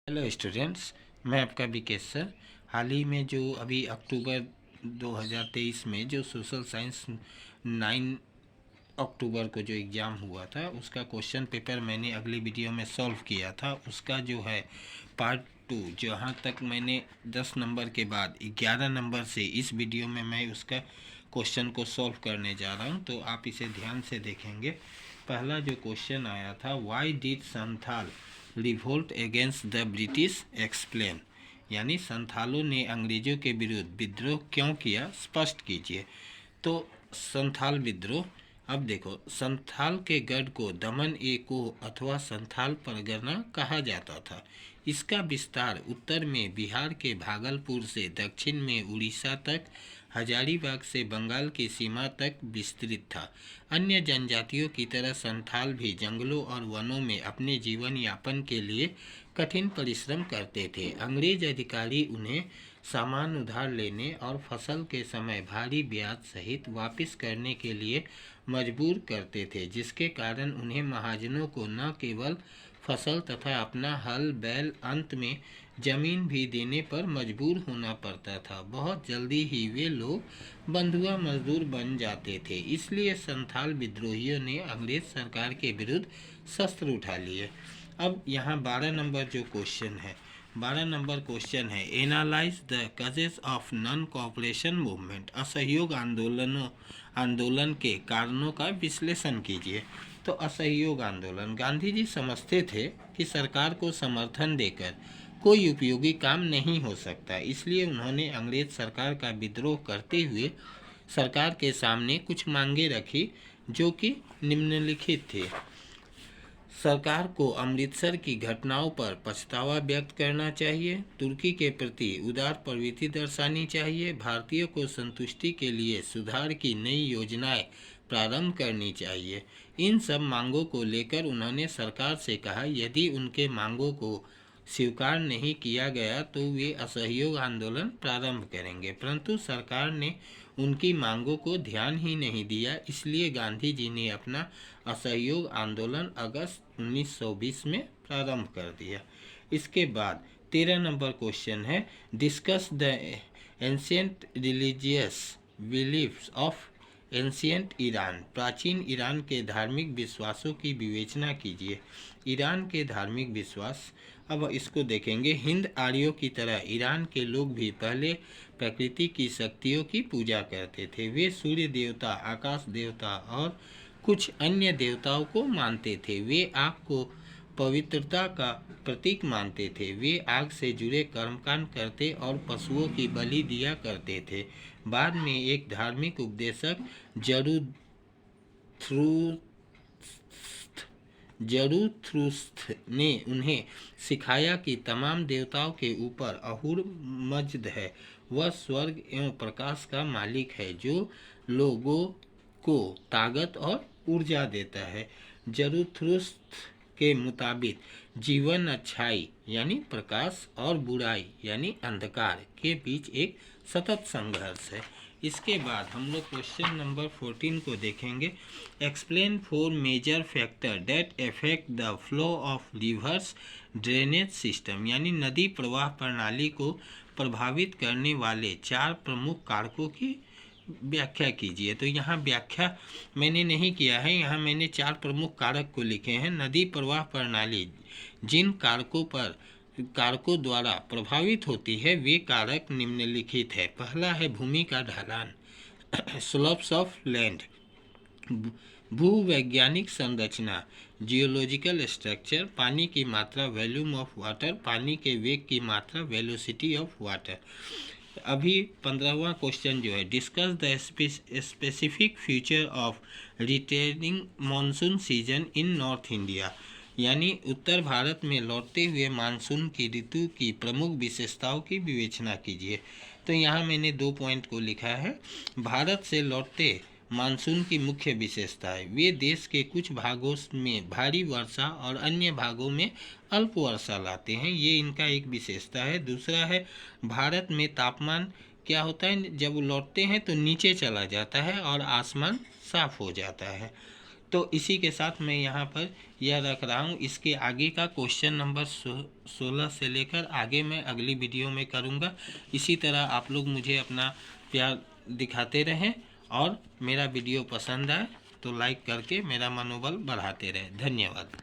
Hello students, मैं आपका Vikesh sir. हाल ही में जो अभी अक्टूबर 2023 में जो सोशल साइंस 9 अक्टूबर को जो एग्ज़ाम हुआ था उसका क्वेश्चन पेपर मैंने अगली वीडियो में सॉल्व किया था। उसका जो है पार्ट 2, जहाँ तक मैंने 10 नंबर के बाद 11 नंबर से इस वीडियो में मैं उसका क्वेश्चन को सॉल्व करने जा रहा हूँ, तो आप इसे ध्यान से देखेंगे। पहला जो क्वेश्चन आया था, why did Santhal revolt against the British, explain. यानी संथालों ने अंग्रेज़ों के विरुद्ध विद्रोह क्यों किया, स्पष्ट कीजिए। तो संथाल विद्रोह, अब देखो, संथाल के गढ़ को दमन ए कोह अथवा संथाल परगना कहा जाता था। इसका विस्तार उत्तर में बिहार के भागलपुर से दक्षिण में उड़ीसा तक, हजारीबाग से बंगाल की सीमा तक विस्तृत था। अन्य जनजातियों की तरह संथाल भी जंगलों और वनों में अपने जीवन यापन के लिए कठिन परिश्रम करते थे। अंग्रेज अधिकारी उन्हें सामान उधार लेने और फसल के समय भारी ब्याज सहित वापस करने के लिए मजबूर करते थे, जिसके कारण उन्हें महाजनों को न केवल फसल तथा अपना हल बैल, अंत में जमीन भी देने पर मजबूर होना पड़ता था। बहुत जल्दी ही वे लोग बंधुआ मजदूर बन जाते थे। इसलिए संथाल विद्रोहियों ने अंग्रेज सरकार के विरुद्ध शस्त्र उठा लिए। अब यहाँ 12 नंबर जो क्वेश्चन है, 12 नंबर क्वेश्चन है, analyse the causes of non cooperation movement. असहयोग आंदोलन के कारणों का विश्लेषण कीजिए। तो असहयोग आंदोलन, गांधी जी समझते थे कि सरकार को समर्थन देकर कोई उपयोगी काम नहीं हो सकता, इसलिए उन्होंने अंग्रेज सरकार का विद्रोह करते हुए सरकार के सामने कुछ मांगे रखी, जो कि निम्नलिखित थी। सरकार को अमृतसर की घटनाओं पर पछतावा व्यक्त करना चाहिए, तुर्की के प्रति उदार प्रवृत्ति दर्शानी चाहिए, भारतीयों को संतुष्टि के लिए सुधार की नई योजनाएं प्रारंभ करनी चाहिए। इन सब मांगों को लेकर उन्होंने सरकार से कहा, यदि उनके मांगों को स्वीकार नहीं किया गया तो वे असहयोग आंदोलन प्रारंभ करेंगे। परंतु सरकार ने उनकी मांगों को ध्यान ही नहीं दिया, इसलिए गांधी जी ने अपना असहयोग आंदोलन अगस्त 1920 में प्रारंभ कर दिया। इसके बाद 13 नंबर क्वेश्चन है, discuss the ancient religious beliefs of ancient Iran. प्राचीन ईरान के धार्मिक विश्वासों की विवेचना कीजिए। ईरान के धार्मिक विश्वास, अब इसको देखेंगे। हिंद आर्यों की तरह ईरान के लोग भी पहले प्रकृति की शक्तियों की पूजा करते थे। वे सूर्य देवता, आकाश देवता और कुछ अन्य देवताओं को मानते थे। वे आग को पवित्रता का प्रतीक मानते थे। वे आग से जुड़े कर्मकांड करते और पशुओं की बलि दिया करते थे। बाद में एक धार्मिक उपदेशक जरूथुस्त्र ने उन्हें सिखाया कि तमाम देवताओं के ऊपर अहूर मजद है। वह स्वर्ग एवं प्रकाश का मालिक है, जो लोगों को ताकत और ऊर्जा देता है। जरूथुस्त्र के मुताबिक जीवन अच्छाई यानी प्रकाश और बुराई यानी अंधकार के बीच एक सतत संघर्ष है। इसके बाद हम लोग क्वेश्चन नंबर 14 को देखेंगे। Explain 4 major factor that affect the flow of rivers drainage system. यानी नदी प्रवाह प्रणाली को प्रभावित करने वाले 4 प्रमुख कारकों की व्याख्या कीजिए। तो यहाँ व्याख्या मैंने नहीं किया है, यहाँ मैंने 4 प्रमुख कारक को लिखे हैं। नदी प्रवाह प्रणाली जिन कारकों द्वारा प्रभावित होती है वे कारक निम्नलिखित है। पहला है भूमि का ढलान, स्लोप्स ऑफ लैंड, भूवैज्ञानिक संरचना, जियोलॉजिकल स्ट्रक्चर, पानी की मात्रा, वॉल्यूम ऑफ वाटर, पानी के वेग की मात्रा, वेलोसिटी ऑफ वाटर। अभी 15वां क्वेश्चन जो है, discuss the specific feature of returning monsoon season in north India. यानी उत्तर भारत में लौटते हुए मानसून की ऋतु की प्रमुख विशेषताओं की विवेचना कीजिए। तो यहाँ मैंने 2 पॉइंट को लिखा है। भारत से लौटते मानसून की मुख्य विशेषताएं, वे देश के कुछ भागों में भारी वर्षा और अन्य भागों में अल्प वर्षा लाते हैं, ये इनका एक विशेषता है। दूसरा है, भारत में तापमान क्या होता है, जब लौटते हैं तो नीचे चला जाता है और आसमान साफ हो जाता है। तो इसी के साथ मैं यहाँ पर यह रख रहा हूँ। इसके आगे का क्वेश्चन नंबर 16 से लेकर आगे मैं अगली वीडियो में करूँगा। इसी तरह आप लोग मुझे अपना प्यार दिखाते रहें और मेरा वीडियो पसंद आए तो लाइक करके मेरा मनोबल बढ़ाते रहें। धन्यवाद।